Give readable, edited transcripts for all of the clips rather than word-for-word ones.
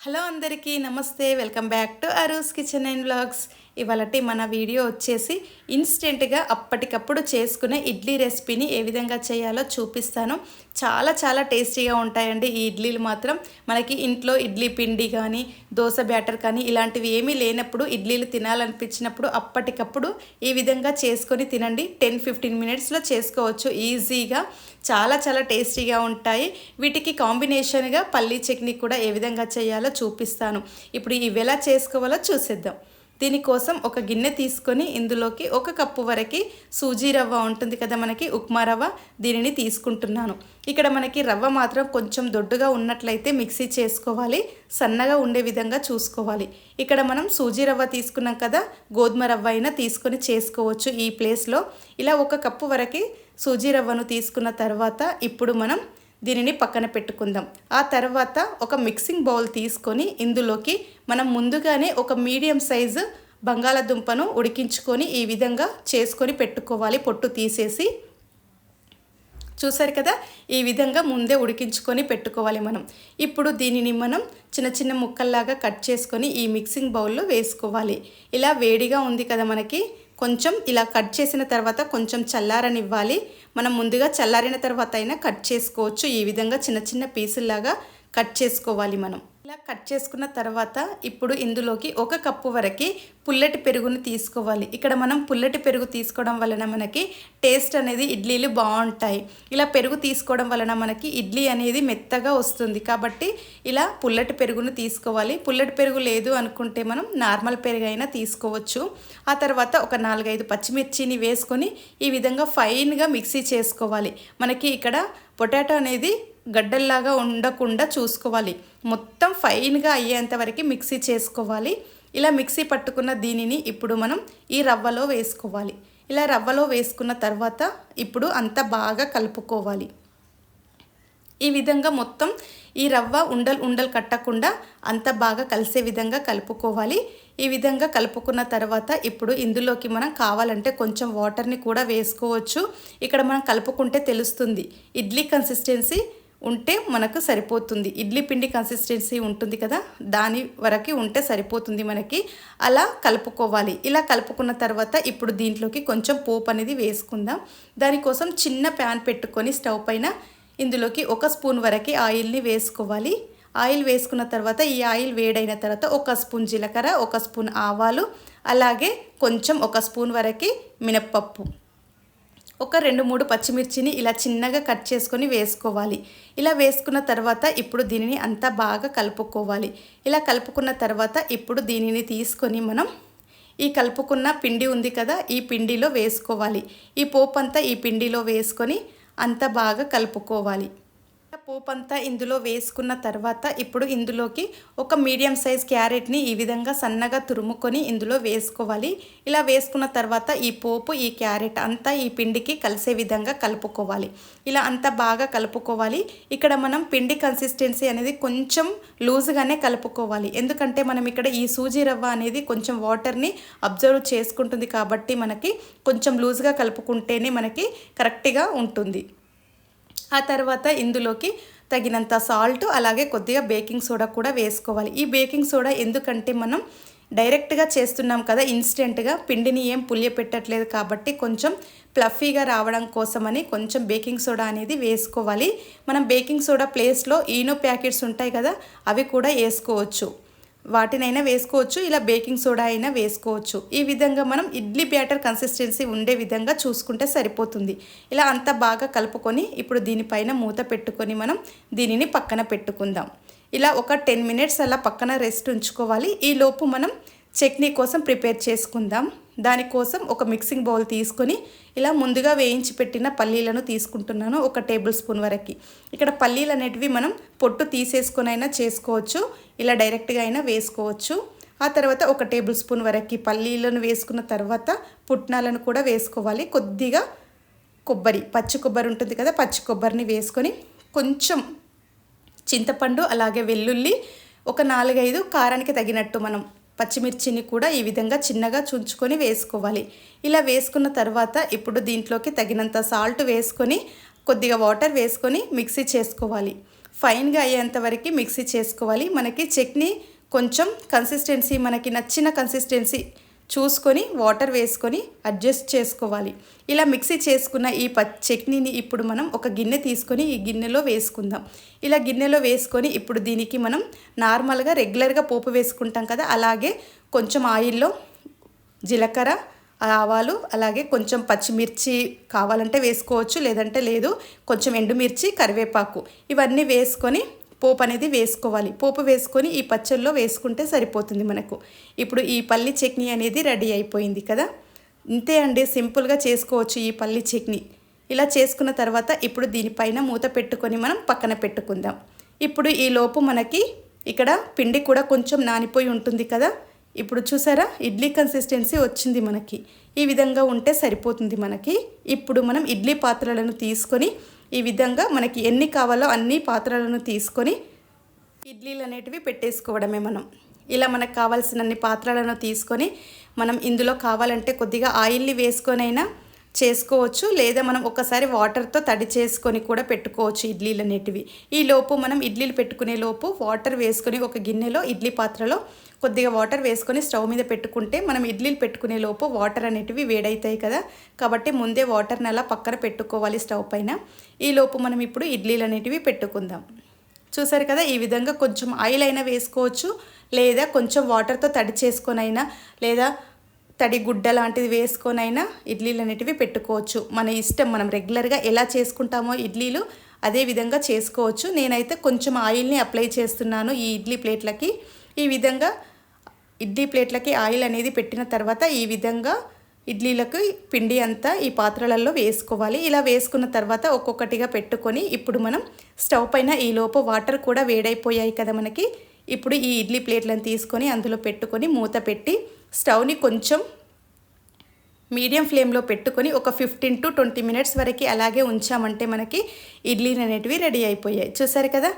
Hello అందరికీ నమస్తే. Welcome back to అరూస్ కిచెన్ అండ్ వ్లాగ్స్. ఇవాళటి మన వీడియో వచ్చేసి ఇన్స్టెంట్గా అప్పటికప్పుడు చేసుకునే ఇడ్లీ రెసిపీని ఏ విధంగా చేయాలో చూపిస్తాను. చాలా చాలా టేస్టీగా ఉంటాయండి ఈ ఇడ్లీలు మాత్రం. మనకి ఇంట్లో ఇడ్లీ పిండి కానీ దోశ బ్యాటర్ కానీ ఇలాంటివి ఏమీ లేనప్పుడు ఇడ్లీలు తినాలనిపించినప్పుడు అప్పటికప్పుడు ఈ విధంగా చేసుకొని తినండి. 10-15 మినిట్స్లో చేసుకోవచ్చు ఈజీగా. చాలా చాలా టేస్టీగా ఉంటాయి. వీటికి కాంబినేషన్గా పల్లీ చట్నీ కూడా ఏ విధంగా చేయాలో చూపిస్తాను. ఇప్పుడు ఇవి ఎలా చేసుకోవాలో చూసేద్దాం. దీనికోసం ఒక గిన్నె తీసుకొని ఇందులోకి 1 కప్పు వరకు సూజీ రవ్వ ఉంటుంది కదా, మనకి ఉప్మా రవ్వ, దీనిని తీసుకుంటున్నాను. ఇక్కడ మనకి రవ్వ మాత్రం కొంచెం దొడ్డుగా ఉన్నట్లయితే మిక్సీ చేసుకోవాలి, సన్నగా ఉండే విధంగా చూసుకోవాలి. ఇక్కడ మనం సూజీ రవ్వ తీసుకున్నాం కదా, గోధుమ రవ్వ అయినా తీసుకొని చేసుకోవచ్చు ఈ ప్లేస్లో. ఇలా 1 కప్పు వరకు సూజీ రవ్వను తీసుకున్న తర్వాత ఇప్పుడు మనం దీనిని పక్కన పెట్టుకుందాం. ఆ తర్వాత ఒక మిక్సింగ్ బౌల్ తీసుకొని ఇందులోకి మనం ముందుగానే ఒక మీడియం సైజు బంగాళదుంపను ఉడికించుకొని ఈ విధంగా చేసుకొని పెట్టుకోవాలి, పొట్టు తీసేసి. చూసారు కదా, ఈ విధంగా ముందే ఉడికించుకొని పెట్టుకోవాలి మనం. ఇప్పుడు దీనిని మనం చిన్న చిన్న ముక్కల్లాగా కట్ చేసుకొని ఈ మిక్సింగ్ బౌల్లో వేసుకోవాలి. ఇలా వేడిగా ఉంది కదా మనకి, కొంచెం ఇలా కట్ చేసిన తర్వాత కొంచెం చల్లారనివ్వాలి. మనం ముందుగా చల్లారిన తర్వాత అయినా కట్ చేసుకోవచ్చు. ఈ విధంగా చిన్న చిన్న పీసుల్లాగా కట్ చేసుకోవాలి మనం. ఇలా కట్ చేసుకున్న తర్వాత ఇప్పుడు ఇందులోకి 1 కప్పు వరకు పుల్లటి పెరుగుని తీసుకోవాలి. ఇక్కడ మనం పుల్లటి పెరుగు తీసుకోవడం వలన మనకి టేస్ట్ అనేది ఇడ్లీలు బాగుంటాయి. ఇలా పెరుగు తీసుకోవడం వలన మనకి ఇడ్లీ అనేది మెత్తగా వస్తుంది. కాబట్టి ఇలా పుల్లటి పెరుగును తీసుకోవాలి. పుల్లటి పెరుగు లేదు అనుకుంటే మనం నార్మల్ పెరుగు అయినా తీసుకోవచ్చు. ఆ తర్వాత ఒక 4-5 పచ్చిమిర్చిని వేసుకొని ఈ విధంగా ఫైన్గా మిక్సీ చేసుకోవాలి. మనకి ఇక్కడ పొటాటో అనేది గడ్డల్లాగా ఉండకుండా చూసుకోవాలి. మొత్తం ఫైన్గా అయ్యేంత వరకు మిక్సీ చేసుకోవాలి. ఇలా మిక్సీ పట్టుకున్న దీనిని ఇప్పుడు మనం ఈ రవ్వలో వేసుకోవాలి. ఇలా రవ్వలో వేసుకున్న తర్వాత ఇప్పుడు అంతా బాగా కలుపుకోవాలి. ఈ విధంగా మొత్తం ఈ రవ్వ ఉండలు కట్టకుండా అంత బాగా కలిసే విధంగా కలుపుకోవాలి. ఈ విధంగా కలుపుకున్న తర్వాత ఇప్పుడు ఇందులోకి మనం కావాలంటే కొంచెం వాటర్ని కూడా వేసుకోవచ్చు. ఇక్కడ మనం కలుపుకుంటే తెలుస్తుంది. ఇడ్లీ కన్సిస్టెన్సీ ఉంటే మనకు సరిపోతుంది. ఇడ్లీ పిండి కన్సిస్టెన్సీ ఉంటుంది కదా, దాని వరకు ఉంటే సరిపోతుంది మనకి. అలా కలుపుకోవాలి. ఇలా కలుపుకున్న తర్వాత ఇప్పుడు దీంట్లోకి కొంచెం పోపు అనేది వేసుకుందాం. దానికోసం చిన్న ప్యాన్ పెట్టుకొని స్టవ్ పైన ఇందులోకి 1 స్పూన్ వరకు ఆయిల్ని వేసుకోవాలి. ఆయిల్ వేసుకున్న తర్వాత ఈ ఆయిల్ వేడైన తర్వాత 1 స్పూన్ జీలకర్ర, 1 స్పూన్ ఆవాలు, అలాగే కొంచెం 1 స్పూన్ వరకు మినప్పప్పు, ఒక 2-3 పచ్చిమిర్చిని ఇలా చిన్నగా కట్ చేసుకొని వేసుకోవాలి. ఇలా వేసుకున్న తర్వాత ఇప్పుడు దీనిని అంతా బాగా కలుపుకోవాలి. ఇలా కలుపుకున్న తర్వాత ఇప్పుడు దీనిని తీసుకొని మనం ఈ కలుపుకున్న పిండి ఉంది కదా, ఈ పిండిలో వేసుకోవాలి. ఈ పోపు అంతా ఈ పిండిలో వేసుకొని అంతా బాగా కలుపుకోవాలి. పోపు అంతా ఇందులో వేసుకున్న తర్వాత ఇప్పుడు ఇందులోకి ఒక మీడియం సైజ్ క్యారెట్ని ఈ విధంగా సన్నగా తురుముకొని ఇందులో వేసుకోవాలి. ఇలా వేసుకున్న తర్వాత ఈ పోపు ఈ క్యారెట్ అంతా ఈ పిండికి కలిసే విధంగా కలుపుకోవాలి. ఇలా అంతా బాగా కలుపుకోవాలి. ఇక్కడ మనం పిండి కన్సిస్టెన్సీ అనేది కొంచెం లూజ్గానే కలుపుకోవాలి. ఎందుకంటే మనం ఇక్కడ ఈ సూజీ రవ్వ అనేది కొంచెం వాటర్ని అబ్జర్వ్ చేసుకుంటుంది కాబట్టి మనకి కొంచెం లూజ్గా కలుపుకుంటేనే మనకి కరెక్ట్గా ఉంటుంది. ఆ తర్వాత ఇందులోకి తగినంత సాల్ట్, అలాగే కొద్దిగా బేకింగ్ సోడా కూడా వేసుకోవాలి. ఈ బేకింగ్ సోడా ఎందుకంటే మనం డైరెక్ట్గా చేస్తున్నాం కదా, ఇన్స్టెంట్గా పిండిని ఏం పులియపెట్టట్లేదు కాబట్టి కొంచెం ఫ్లఫీగా రావడం కోసమని కొంచెం బేకింగ్ సోడా అనేది వేసుకోవాలి. మనం బేకింగ్ సోడా ప్లేస్లో ఈనో ప్యాకెట్స్ ఉంటాయి కదా, అవి కూడా వేసుకోవచ్చు. వాటినైనా వేసుకోవచ్చు, ఇలా బేకింగ్ సోడా అయినా వేసుకోవచ్చు. ఈ విధంగా మనం ఇడ్లీ బ్యాటర్ కన్సిస్టెన్సీ ఉండే విధంగా చూసుకుంటే సరిపోతుంది. ఇలా అంతా బాగా కలుపుకొని ఇప్పుడు దీనిపైన మూత పెట్టుకొని మనం దీనిని పక్కన పెట్టుకుందాం. ఇలా ఒక 10 మినిట్స్ అలా పక్కన రెస్ట్ ఉంచుకోవాలి. ఈలోపు మనం చట్నీ కోసం ప్రిపేర్ చేసుకుందాం. దానికోసం ఒక మిక్సింగ్ బౌల్ తీసుకొని ఇలా ముందుగా వేయించి పెట్టిన పల్లీలను తీసుకుంటున్నాను, 1 టేబుల్ స్పూన్ వరకు. ఇక్కడ పల్లీలు అనేటివి మనం పొట్టు తీసేసుకొని అయినా చేసుకోవచ్చు, ఇలా డైరెక్ట్గా అయినా వేసుకోవచ్చు. ఆ తర్వాత 1 టేబుల్ స్పూన్ వరకు పల్లీలను వేసుకున్న తర్వాత పుట్నాలను కూడా వేసుకోవాలి. కొద్దిగా కొబ్బరి, పచ్చి కొబ్బరి ఉంటుంది కదా, పచ్చి కొబ్బరిని వేసుకొని కొంచెం చింతపండు, అలాగే వెల్లుల్లి, ఒక 4-5 కారానికి తగినట్టు మనం పచ్చిమిర్చిని కూడా ఈ విధంగా చిన్నగా చుంచుకొని వేసుకోవాలి. ఇలా వేసుకున్న తర్వాత ఇప్పుడు దీంట్లోకి తగినంత సాల్ట్ వేసుకొని కొద్దిగా వాటర్ వేసుకొని మిక్సీ చేసుకోవాలి. ఫైన్గా అయ్యేంత వరకు మిక్సీ చేసుకోవాలి. మనకి చట్నీ కొంచెం కన్సిస్టెన్సీ మనకి నచ్చిన కన్సిస్టెన్సీ చూసుకొని వాటర్ వేసుకొని అడ్జస్ట్ చేసుకోవాలి. ఇలా మిక్సీ చేసుకున్న ఈ చట్నీని ఇప్పుడు మనం ఒక గిన్నె తీసుకొని ఈ గిన్నెలో వేసుకుందాం. ఇలా గిన్నెలో వేసుకొని ఇప్పుడు దీనికి మనం నార్మల్గా రెగ్యులర్గా పోపు వేసుకుంటాం కదా, అలాగే కొంచెం ఆయిల్లో జీలకర్ర, ఆవాలు, అలాగే కొంచెం పచ్చిమిర్చి కావాలంటే వేసుకోవచ్చు, లేదంటే లేదు, కొంచెం ఎండుమిర్చి, కరివేపాకు ఇవన్నీ వేసుకొని పోపు అనేది వేసుకోవాలి. పోపు వేసుకొని ఈ పచ్చళ్ళలో వేసుకుంటే సరిపోతుంది మనకు. ఇప్పుడు ఈ పల్లి చట్నీ అనేది రెడీ అయిపోయింది కదా. ఇంతే అండి, సింపుల్గా చేసుకోవచ్చు ఈ పల్లి చట్నీ. ఇలా చేసుకున్న తర్వాత ఇప్పుడు దీనిపైన మూత పెట్టుకొని మనం పక్కన పెట్టుకుందాం. ఇప్పుడు ఈ లోపు మనకి ఇక్కడ పిండి కూడా కొంచెం నానిపోయి ఉంటుంది కదా. ఇప్పుడు చూసారా, ఇడ్లీ కన్సిస్టెన్సీ వచ్చింది మనకి. ఈ విధంగా ఉంటే సరిపోతుంది మనకి. ఇప్పుడు మనం ఇడ్లీ పాత్రలను తీసుకొని ఈ విధంగా మనకి ఎన్ని కావాలో అన్ని పాత్రలను తీసుకొని ఇడ్లీలు అనేటివి పెట్టేసుకోవడమే మనం. ఇలా మనకు కావాల్సినన్ని పాత్రలను తీసుకొని మనం ఇందులో కావాలంటే కొద్దిగా ఆయిల్ని వేసుకొనైనా చేసుకోవచ్చు, లేదా మనం ఒకసారి వాటర్తో తడి చేసుకొని కూడా పెట్టుకోవచ్చు ఇడ్లీలు అనేటివి. ఈ లోపు మనం ఇడ్లీలు పెట్టుకునే లోపు వాటర్ వేసుకొని ఒక గిన్నెలో ఇడ్లీ పాత్రలో కొద్దిగా వాటర్ వేసుకొని స్టవ్ మీద పెట్టుకుంటే మనం ఇడ్లీలు పెట్టుకునే లోపు వాటర్ అనేటివి వేడవుతాయి కదా. కాబట్టి ముందే వాటర్ని అలా పక్కన పెట్టుకోవాలి స్టవ్ పైన. ఈ లోపు మనం ఇప్పుడు ఇడ్లీలు అనేటివి పెట్టుకుందాం. చూసారు కదా, ఈ విధంగా కొంచెం ఆయిల్ అయినా వేసుకోవచ్చు, లేదా కొంచెం వాటర్తో తడి చేసుకొనైనా, లేదా తడి గుడ్డ లాంటిది వేసుకొనైనా ఇడ్లీలు అనేటివి పెట్టుకోవచ్చు. మన ఇష్టం, మనం రెగ్యులర్గా ఎలా చేసుకుంటామో ఇడ్లీలు అదే విధంగా చేసుకోవచ్చు. నేనైతే కొంచెం ఆయిల్ని అప్లై చేస్తున్నాను ఈ ఇడ్లీ ప్లేట్లకి. ఈ విధంగా ఇడ్లీ ప్లేట్లకి ఆయిల్ అనేది పెట్టిన తర్వాత ఈ విధంగా ఇడ్లీలకు పిండి అంతా ఈ పాత్రలలో వేసుకోవాలి. ఇలా వేసుకున్న తర్వాత ఒక్కొక్కటిగా పెట్టుకొని ఇప్పుడు మనం స్టవ్ పైన ఈ లోపు వాటర్ కూడా వేడైపోయాయి కదా మనకి. ఇప్పుడు ఈ ఇడ్లీ ప్లేట్లను తీసుకొని అందులో పెట్టుకొని మూత పెట్టి స్టవ్ని కొంచెం మీడియం ఫ్లేమ్లో పెట్టుకొని ఒక 15 to 20 minutes వరకు అలాగే ఉంచామంటే మనకి ఇడ్లీలు అనేటివి రెడీ అయిపోయాయి. చూసారు కదా,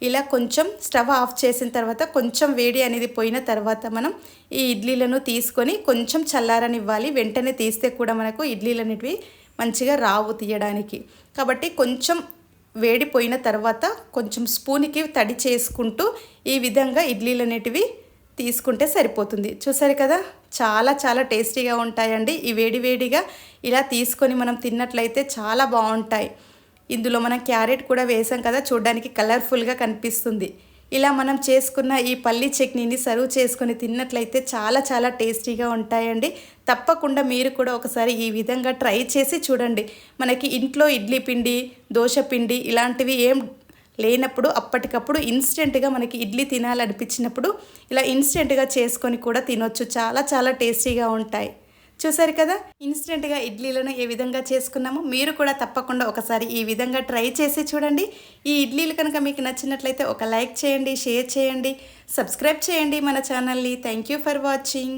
ఇలా కొంచెం స్టవ్ ఆఫ్ చేసిన తర్వాత కొంచెం వేడి అనేది పోయిన తర్వాత మనం ఈ ఇడ్లీలను తీసుకొని కొంచెం చల్లారనివ్వాలి. వెంటనే తీస్తే కూడా మనకు ఇడ్లీలు అనేటివి మంచిగా రావు తీయడానికి. కాబట్టి కొంచెం వేడిపోయిన తర్వాత కొంచెం స్పూన్కి తడి చేసుకుంటూ ఈ విధంగా ఇడ్లీలు అనేటివి తీసుకుంటే సరిపోతుంది. చూసారు కదా, చాలా చాలా టేస్టీగా ఉంటాయండి. ఈ వేడివేడిగా ఇలా తీసుకొని మనం తిన్నట్లయితే చాలా బాగుంటాయి. ఇందులో మనం క్యారెట్ కూడా వేసాం కదా, చూడడానికి కలర్ఫుల్గా కనిపిస్తుంది. ఇలా మనం చేసుకున్న ఈ పల్లి చట్నీని సర్వ్ చేసుకొని తిన్నట్లయితే చాలా చాలా టేస్టీగా ఉంటాయండి. తప్పకుండా మీరు కూడా ఒకసారి ఈ విధంగా ట్రై చేసి చూడండి. మనకి ఇంట్లో ఇడ్లీ పిండి, దోశ పిండి ఇలాంటివి ఏం లేనప్పుడు అప్పటికప్పుడు ఇన్స్టెంట్గా మనకి ఇడ్లీ తినాలనిపించినప్పుడు ఇలా ఇన్స్టెంట్గా చేసుకొని కూడా తినొచ్చు. చాలా చాలా టేస్టీగా ఉంటాయి. చూసారు కదా, ఇన్స్టెంట్గా ఇడ్లీలను ఏ విధంగా చేసుకున్నామో మీరు కూడా తప్పకుండా ఒకసారి ఈ విధంగా ట్రై చేసి చూడండి. ఈ ఇడ్లీలు కనుక మీకు నచ్చినట్లయితే ఒక లైక్ చేయండి, షేర్ చేయండి, సబ్స్క్రైబ్ చేయండి మన ఛానల్ని. Thank you for watching.